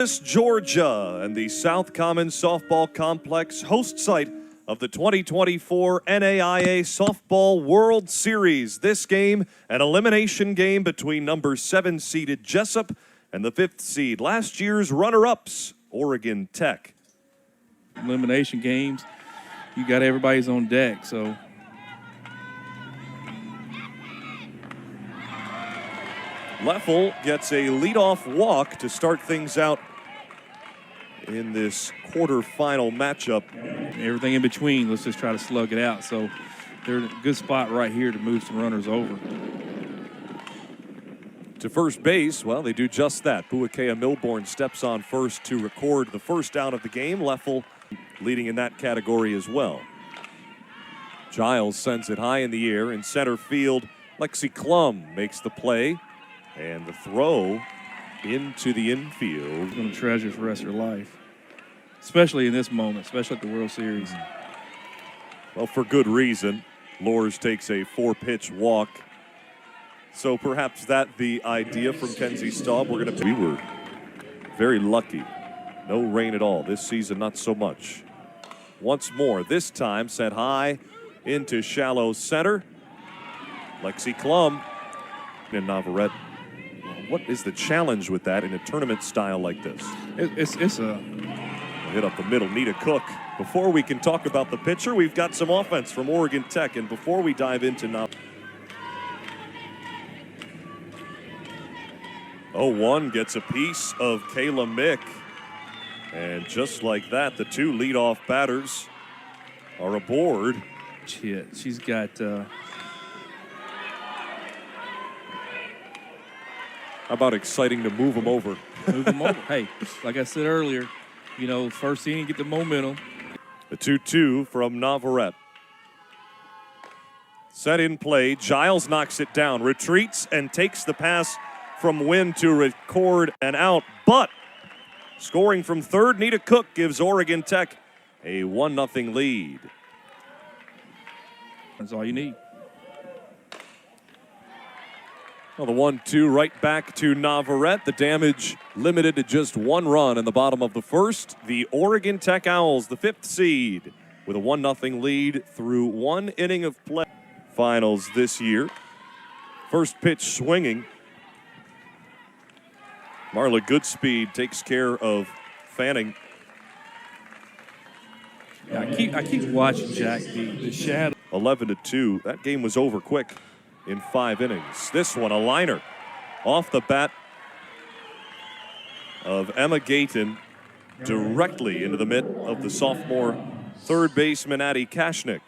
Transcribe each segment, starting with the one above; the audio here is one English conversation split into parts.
Georgia and the South Common Softball Complex, host site of the 2024 NAIA Softball World Series. This game, an elimination game between number 7-seeded Jessup and the 5th seed, last year's runner-ups, Oregon Tech. Elimination games, you got everybody's on deck, so. Leffel gets a leadoff walk to start things out in this quarterfinal matchup. Everything in between, let's just try to slug it out. So they're in a good spot right here to move some runners over. To first base, well, they do just that. Buakea Milbourne steps on first to record the first out of the game. Leffel leading in that category as well. Giles sends it high in the air in center field. Lexi Klum makes the play. And the throw into the infield. She's going to treasure for the rest of her life, especially in this moment, especially at the World Series. Well, for good reason. Lors takes a 4-pitch walk. So perhaps that the idea from Kenzie Staub. We were very lucky. No rain at all. This season, not so much. Once more, this time sent high into shallow center. Lexi Klum and Navarrete. What is the challenge with that in a tournament style like this? It's a hit up the middle. Nita Cook. Before we can talk about the pitcher, we've got some offense from Oregon Tech. And before we dive into now, 0-1 gets a piece of Kayla Mick. And just like that, the two leadoff batters are aboard. Shit, she's got. How about exciting to move them over? Move them over. Hey, like I said earlier, you know, first inning, get the momentum. The 2-2 from Navarrete. Set in play. Giles knocks it down, retreats, and takes the pass from Wynn to record an out. But scoring from third, Nita Cook gives Oregon Tech a 1-0 lead. That's all you need. Well, the 1-2 right back to Navarrete. The damage limited to just one run in the bottom of the first. The Oregon Tech Owls, the 5th seed, with a 1-0 lead through one inning of play. Finals this year. First pitch swinging. Marla Goodspeed takes care of Fanning. Yeah, I keep watching Jack the shadow. 11-2. That game was over quick in 5 innings. This one, a liner off the bat of Emma Gayton directly into the mitt of the sophomore third baseman Addie Kashnik.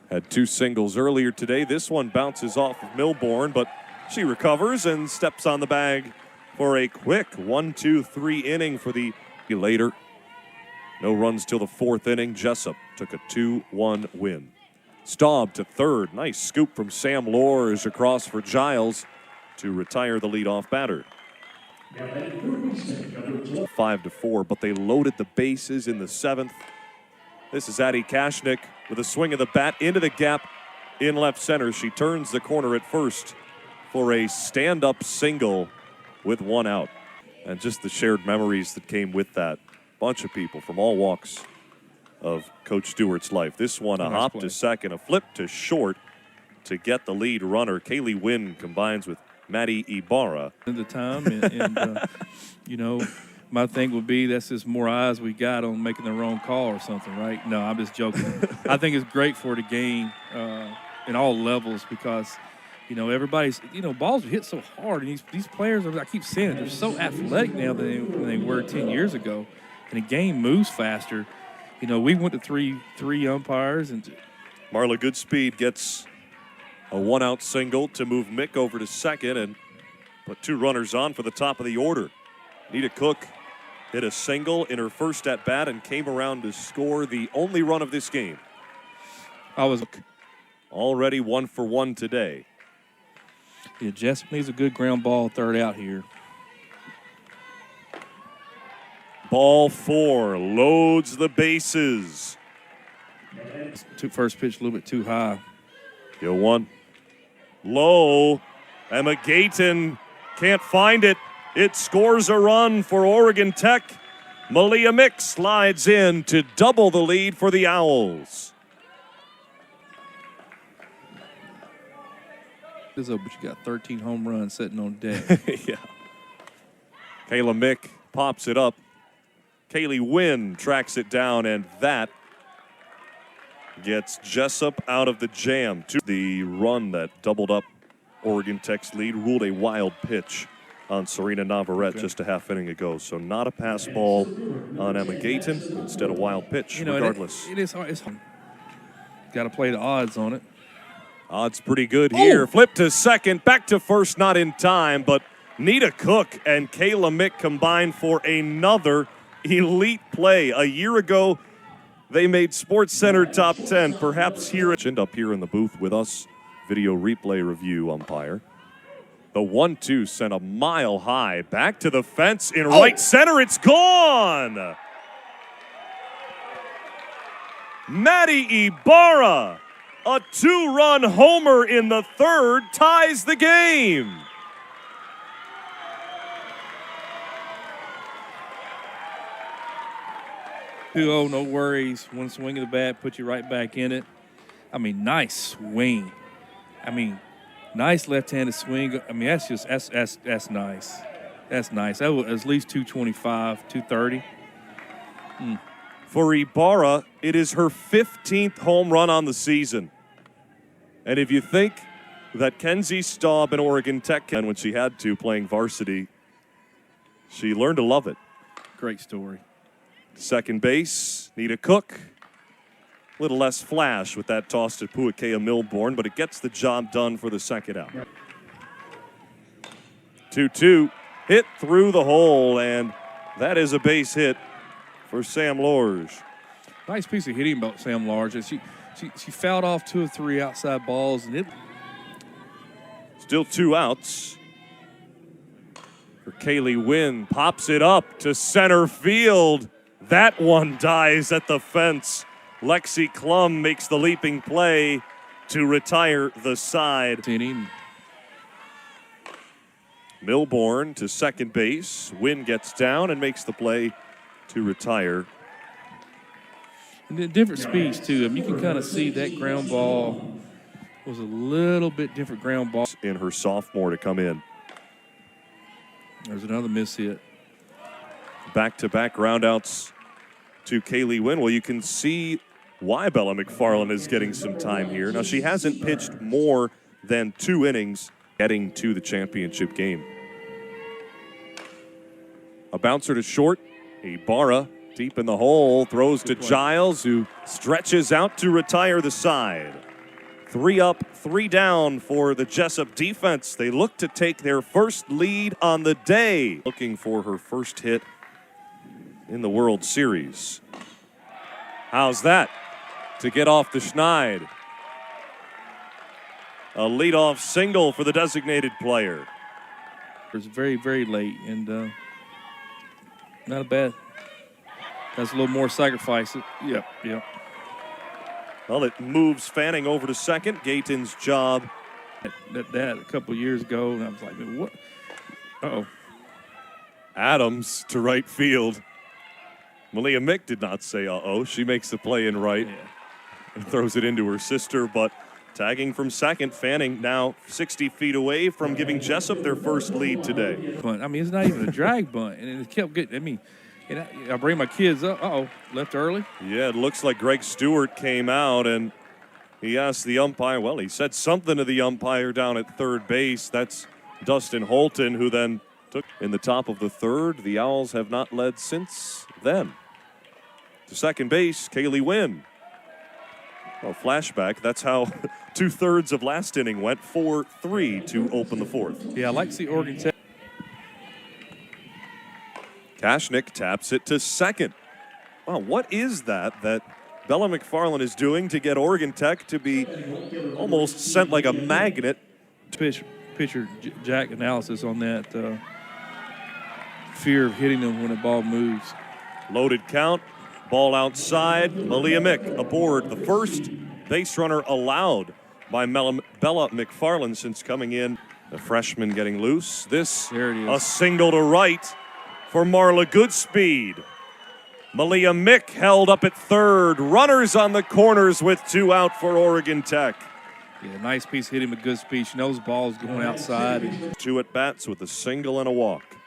Had 2 singles earlier today. This one bounces off of Milbourne, but she recovers and steps on the bag for a quick 1-2-3 inning for the later. No runs till the 4th inning. Jessup took a 2-1 win. Staub to third. Nice scoop from Sam Lors across for Giles to retire the leadoff batter. 5-4, but they loaded the bases in the 7th. This is Addie Kashnik with a swing of the bat into the gap in left center. She turns the corner at first for a stand-up single with 1 out. And just the shared memories that came with that. Bunch of people from all walks of Coach Stewart's life. This one, a hop to second, a flip to short to get the lead runner. Kaylee Wynn combines with Maddie Ibarra. At the time, and you know, my thing would be that's just more eyes we got on making the wrong call or something, right? No, I'm just joking. I think it's great for the game in all levels because, you know, everybody's, you know, balls are hit so hard, and these players, I keep saying it, they're so athletic now than they were 10 years ago. And the game moves faster. You know, we went to three umpires. And Marla Goodspeed gets a 1-out single to move Mick over to second and put 2 runners on for the top of the order. Nita Cook hit a single in her first at-bat and came around to score the only run of this game. I was already 1 for 1 today. Yeah, Jessup needs a good ground ball third out here. Ball 4 loads the bases. First pitch a little bit too high. 0-1. Low. Emma Gayton can't find it. It scores a run for Oregon Tech. Malia Mick slides in to double the lead for the Owls. But you got 13 home runs sitting on deck. Yeah. Kayla Mick pops it up. Kaylee Wynn tracks it down, and that gets Jessup out of the jam. The run that doubled up Oregon Tech's lead ruled a wild pitch on Serena Navarrete just a half inning ago. So not a pass ball on Emma Gayton, instead a wild pitch, regardless. It is hard. It's hard. Got to play the odds on it. Odds pretty good here. Flip to second, back to first, not in time, but Nita Cook and Kayla Mick combined for another elite play. A year ago, they made SportsCenter top 10. Perhaps here up here in the booth with us, video replay review umpire. The 1-2 sent a mile high back to the fence in right center. It's gone. Maddie Ibarra, a 2-run homer in the third, ties the game. No worries. One swing of the bat, put you right back in it. I mean, nice swing. I mean, nice left-handed swing. I mean, that's nice. That's nice. That was at least 225, 230. For Ibarra, it is her 15th home run on the season. And if you think that Kenzie Staub in Oregon Tech, when she had to playing varsity, she learned to love it. Great story. Second base, Nita Cook. A little less flash with that toss to Puakea Milbourne, but it gets the job done for the second out. 2-2, hit through the hole, and that is a base hit for Sam Lorge. Nice piece of hitting by Sam Lorge. She fouled off 2 or 3 outside balls, and it. Still 2 outs. For Kaylee Wynn, pops it up to center field. That one dies at the fence. Lexi Klum makes the leaping play to retire the side. Milbourne to second base. Wynn gets down and makes the play to retire. And at different speeds, too. I mean, you can kind of see that ground ball was a little bit different ground ball. In her sophomore to come in. There's another miss hit. Back-to-back groundouts to Kaylee Wynn. Well, you can see why Bella McFarland is getting some time here. Now, she hasn't pitched more than 2 innings getting to the championship game. A bouncer to short. Ibarra deep in the hole, throws to Giles, who stretches out to retire the side. 3 up, 3 down for the Jessup defense. They look to take their first lead on the day. Looking for her first hit in the World Series. How's that to get off the Schneid? A leadoff single for the designated player. It was very, very late, and not a bad. That's a little more sacrifice. Yep. Well, it moves Fanning over to second. Gayton's job. That a couple years ago, and I was like, what? Uh-oh. Adams to right field. Malia Mick did not say uh-oh. She makes the play in right and throws it into her sister, but tagging from second, Fanning now 60 feet away from giving Jessup their first lead today. Bunt. I mean, it's not even a drag bunt, and it kept getting. I mean, I bring my kids up. Left early. Yeah, it looks like Greg Stewart came out and he asked the umpire. Well, he said something to the umpire down at third base. That's Dustin Holton, who then took in the top of the third. The Owls have not led since then. To second base, Kaylee Wynn. Well, flashback. That's how 2/3 of last inning went. 4-3 to open the fourth. Yeah, I like to see Oregon Tech. Kashnik taps it to second. Wow, what is that Bella McFarland is doing to get Oregon Tech to be almost sent like a magnet? Pitcher Jack analysis on that fear of hitting them when the ball moves. Loaded count, ball outside. Malia Mick aboard, the first base runner allowed by Bella McFarland since coming in The freshman getting loose. This, There it is. a single to right for Marla Goodspeed. Malia Mick held up at third. Runners on the corners with 2 out for Oregon Tech. Yeah, nice piece hitting with good speed. She knows the ball's going outside. 2 at bats with a single and a walk.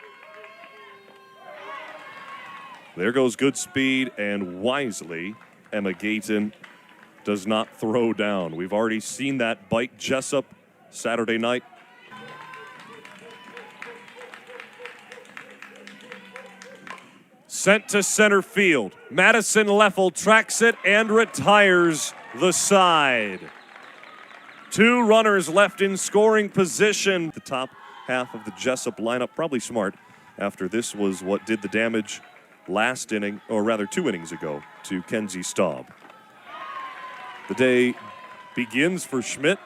There goes Goodspeed, and wisely, Emma Gayton does not throw down. We've already seen that bite Jessup Saturday night. Sent to center field. Madison Leffel tracks it and retires the side. 2 runners left in scoring position. The top half of the Jessup lineup, probably smart, after this was what did the damage last inning, or rather 2 innings ago, to Kenzie Staub. The day begins for Schmidt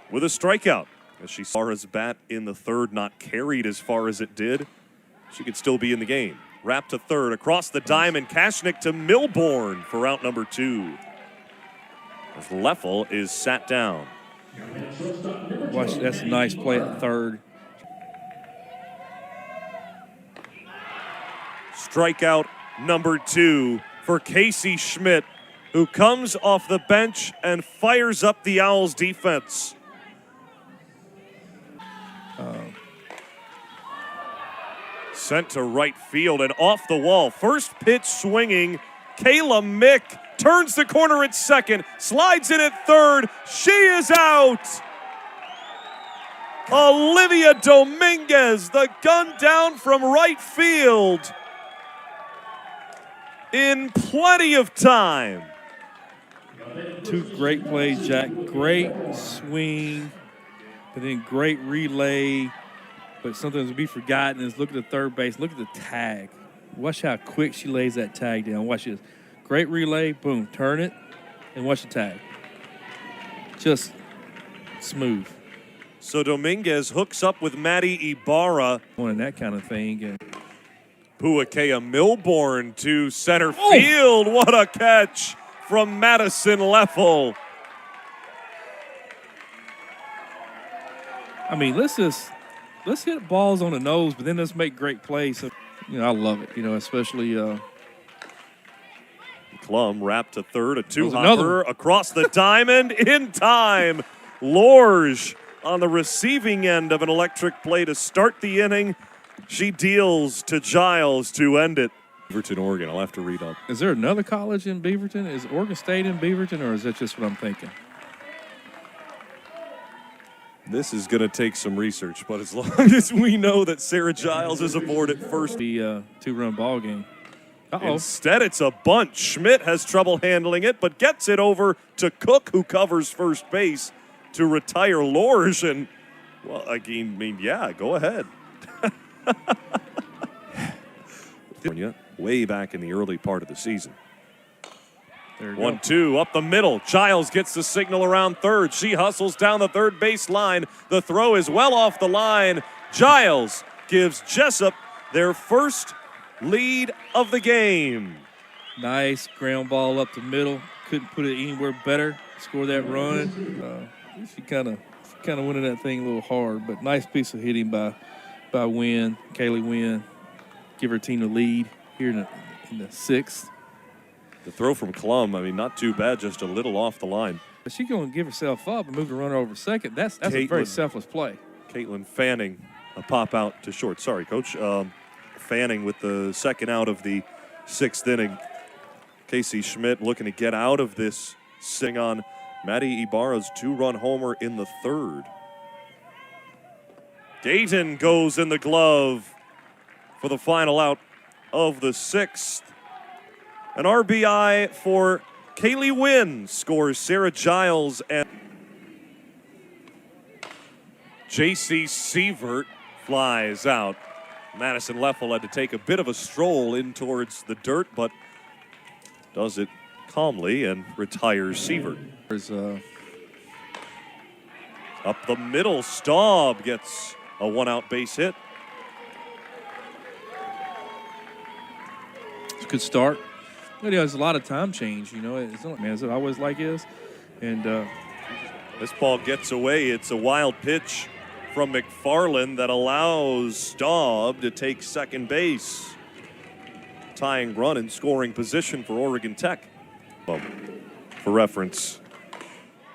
with a strikeout. As she saw his bat in the third, not carried as far as it did, she could still be in the game. Wrapped to third, across the diamond, Kashnik to Milbourne for out number 2. As Leffel is sat down. Watch, that's a nice play at third. Strikeout number 2 for Casey Schmidt, who comes off the bench and fires up the Owls defense. Sent to right field and off the wall. First pitch swinging. Kayla Mick turns the corner at second, slides in at third. She is out. Olivia Dominguez, the gun down from right field in plenty of time. 2 great plays, Jack. Great swing, but then great relay. But sometimes to be forgotten is look at the third base. Look at the tag. Watch how quick she lays that tag down. Watch this. Great relay. Boom. Turn it. And watch the tag. Just smooth. So Dominguez hooks up with Maddie Ibarra. Wanting that kind of thing. And Puakea Milbourne to center field. What a catch from Madison Leffel. I mean, let's hit balls on the nose, but then let's make great plays. So, I love it, especially Klum wrapped to third, a 2-hopper across the diamond in time. Lorge on the receiving end of an electric play to start the inning. She deals to Giles to end it. Beaverton, Oregon. I'll have to read up. Is there another college in Beaverton? Is Oregon State in Beaverton, or is that just what I'm thinking? This is going to take some research, but as long as we know that Sarah Giles is aboard at first. The 2-run ball game. Instead, it's a bunt. Schmidt has trouble handling it, but gets it over to Cook, who covers first base to retire Lorge. And, well, I mean, yeah, go ahead. Way back in the early part of the season. 1-2 up the middle. Giles gets the signal around third. She hustles down the third base line. The throw is well off the line. Giles gives Jessup their first lead of the game. Nice ground ball up the middle. Couldn't put it anywhere better. Score that run. She kind of went in that thing a little hard, but nice piece of hitting by Wynn, Kaylee Wynn. Give her team the lead here in the 6th. The throw from Klum, I mean, not too bad, just a little off the line. But she's going to give herself up and move the runner over second. That's a very selfless play. Caitlin Fanning, a pop out to short. Sorry, Coach. Fanning with the second out of the 6th inning. Casey Schmidt looking to get out of this, sitting on Maddie Ibarra's 2-run homer in the 3rd. Dayton goes in the glove for the final out of the 6th. An RBI for Kaylee Wynn scores Sarah Giles, and J.C. Sievert flies out. Madison Leffel had to take a bit of a stroll in towards the dirt, but does it calmly and retires Sievert. Up the middle, Staub gets a 1-out base hit. It's a good start. There's a lot of time change, It's not, man, as it always like is. And this ball gets away. It's a wild pitch from McFarland that allows Staub to take second base. Tying run in scoring position for Oregon Tech. For reference,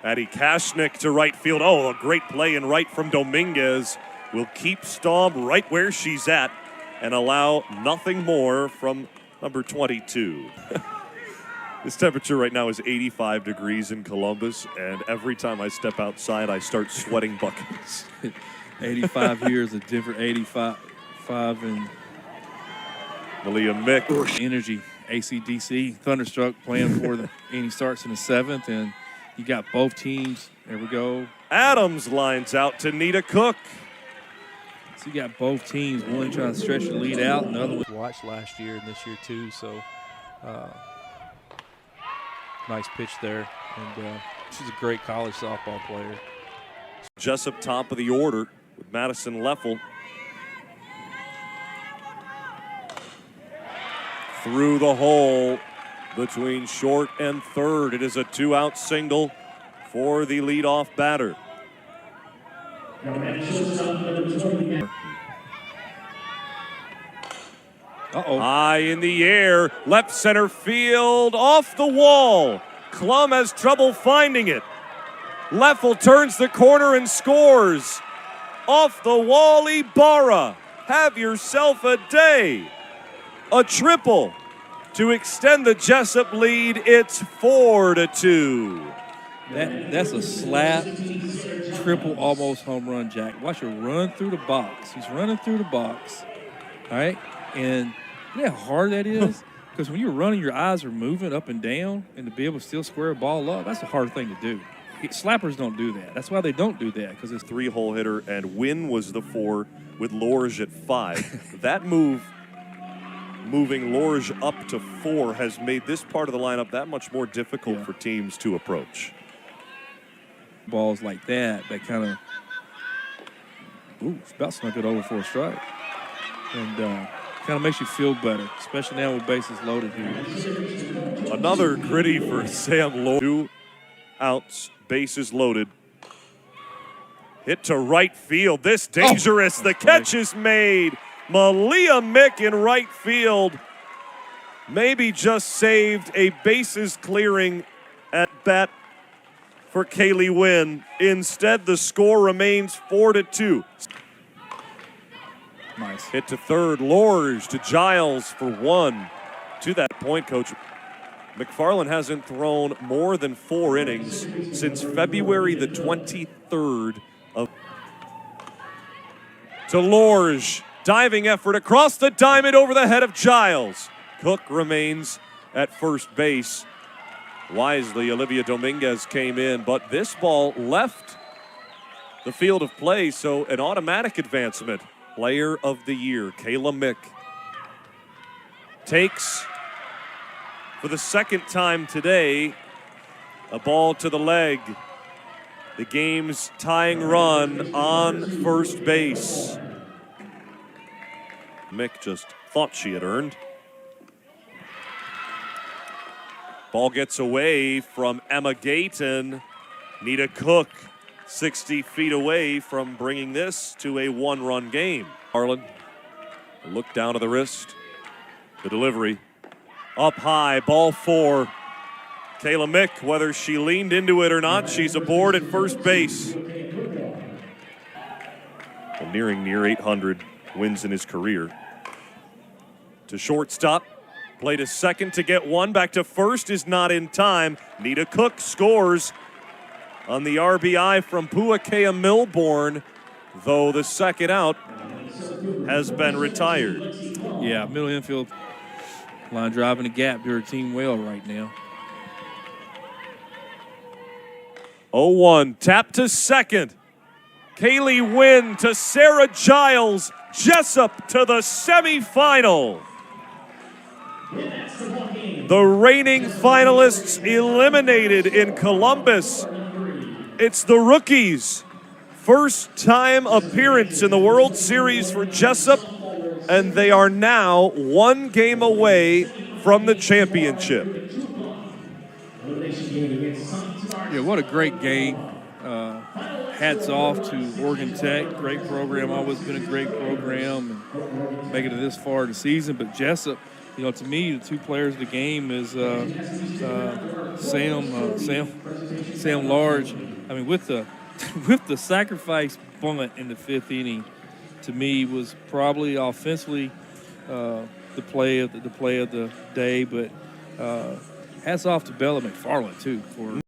Addie Kashnik to right field. Oh, a great play in right from Dominguez. Will keep Staub right where she's at and allow nothing more from number 22. This temperature right now is 85 degrees in Columbus, and every time I step outside, I start sweating buckets. 85 here is a different 85 and Malia Mick. energy. AC/DC Thunderstruck playing for the, and he starts in the 7th, and you got both teams. There we go. Adams lines out to Nita Cook. So you got both teams, one trying to stretch the lead out, and the other one. Watched last year and this year too, so nice pitch there, and she's a great college softball player. Jessup top of the order with Madison Leffel. Through the hole between short and third. It is a 2-out single for the leadoff batter. High in the air, left center field, off the wall. Klum has trouble finding it. Leffel turns the corner and scores. Off the wall, Ibarra. Have yourself a day. A triple to extend the Jessup lead. It's 4-2. That's a slap, triple, almost home run, Jack. Watch her run through the box. He's running through the box, all right? And you know how hard that is? Because when you're running, your eyes are moving up and down, and to be able to still square a ball up, that's a hard thing to do. Slappers don't do that. That's why they don't do that, because it's 3-hole hitter, and Wynn was the 4 with Lorge at 5. That move, moving Lorge up to 4, has made this part of the lineup that much more difficult for teams to approach. Balls like that kind of, it's about snuck it over for a strike. And kind of makes you feel better, especially now with bases loaded here. Another gritty for Sam Lorge. 2 outs, bases loaded. Hit to right field. This dangerous. The catch is made. Malia Mick in right field. Maybe just saved a bases clearing at bat for Kaylee Wynn. Instead, the score remains 4-2. Nice. Hit to third. Lorge to Giles for 1. To that point, Coach, McFarland hasn't thrown more than 4 innings since February the 23rd of. To Lorge. Diving effort across the diamond over the head of Giles. Cook remains at first base. Wisely, Olivia Dominguez came in, but this ball left the field of play, so an automatic advancement. Player of the year, Kayla Mick, takes, for the second time today, a ball to the leg. The game's tying run on first base. Mick just thought she had earned. Ball gets away from Emma Gayton. Nita Cook 60 feet away from bringing this to a 1-run game. Harlan, a look down to the wrist. The delivery up high, ball 4. Kayla Mick, whether she leaned into it or not, she's aboard at first base. And nearing near 800 wins in his career. To shortstop. Play to second to get 1. Back to first is not in time. Nita Cook scores on the RBI from Puakea Milbourne, though the second out has been retired. Yeah, middle infield line driving the gap to her team well right now. 0-1, tap to second. Kaylee Wynn to Sarah Giles. Jessup to the semifinal. The reigning finalists eliminated in Columbus. It's the rookies. First time appearance in the World Series for Jessup, and they are now 1 game away from the championship. Yeah, what a great game. hats off to Oregon Tech. Great program, always been a great program, and making it this far in the season. But Jessup, you know, to me, the two players of the game is Sam Large. I mean, with the with the sacrifice bunt in the 5th inning, to me was probably offensively the play of the day. But hats off to Bella McFarland too for